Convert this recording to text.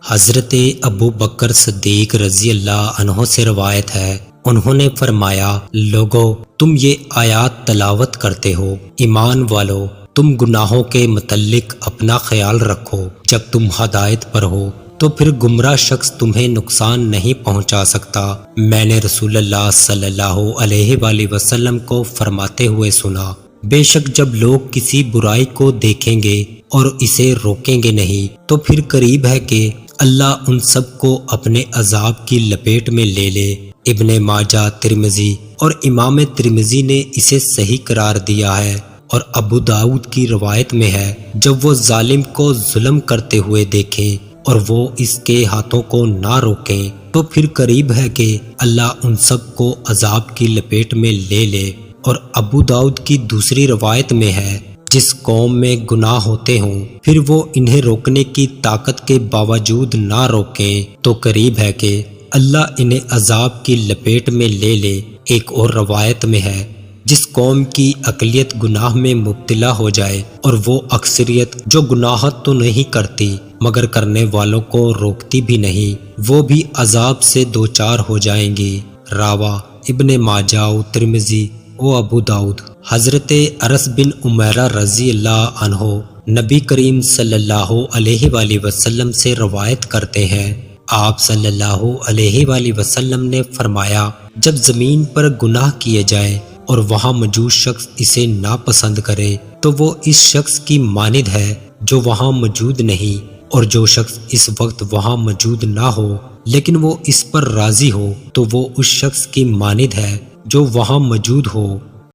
حضرت ابو بکر صدیق رضی اللہ عنہ سے روایت ہے، انہوں نے فرمایا، لوگو تم یہ آیات تلاوت کرتے ہو، ایمان والو تم گناہوں کے متعلق اپنا خیال رکھو، جب تم ہدایت پر ہو تو پھر گمراہ شخص تمہیں نقصان نہیں پہنچا سکتا۔ میں نے رسول اللہ صلی اللہ علیہ وآلہ وسلم کو فرماتے ہوئے سنا، بے شک جب لوگ کسی برائی کو دیکھیں گے اور اسے روکیں گے نہیں تو پھر قریب ہے کہ اللہ ان سب کو اپنے عذاب کی لپیٹ میں لے لے۔ ابن ماجہ، ترمذی اور امام ترمذی نے اسے صحیح قرار دیا ہے، اور ابو داؤد کی روایت میں ہے، جب وہ ظالم کو ظلم کرتے ہوئے دیکھیں اور وہ اس کے ہاتھوں کو نہ روکیں تو پھر قریب ہے کہ اللہ ان سب کو عذاب کی لپیٹ میں لے لے۔ اور ابو داؤد کی دوسری روایت میں ہے، جس قوم میں گناہ ہوتے ہوں پھر وہ انہیں روکنے کی طاقت کے باوجود نہ روکیں تو قریب ہے کہ اللہ انہیں عذاب کی لپیٹ میں لے لے۔ ایک اور روایت میں ہے، جس قوم کی اقلیت گناہ میں مبتلا ہو جائے اور وہ اکثریت جو گناہت تو نہیں کرتی مگر کرنے والوں کو روکتی بھی نہیں، وہ بھی عذاب سے دوچار ہو جائیں گی۔ راوا ابن ماجہ و ترمذی و ابو داؤد۔ حضرت انس بن عمیرہ رضی اللہ عنہ نبی کریم صلی اللہ علیہ وآلہ وسلم سے روایت کرتے ہیں، آپ صلی اللہ علیہ وآلہ وسلم نے فرمایا، جب زمین پر گناہ کیے جائے اور وہاں موجود شخص اسے ناپسند کرے تو وہ اس شخص کی مانند ہے جو وہاں موجود نہیں، اور جو شخص اس وقت وہاں موجود نہ ہو لیکن وہ اس پر راضی ہو تو وہ اس شخص کی مانند ہے جو وہاں موجود ہو۔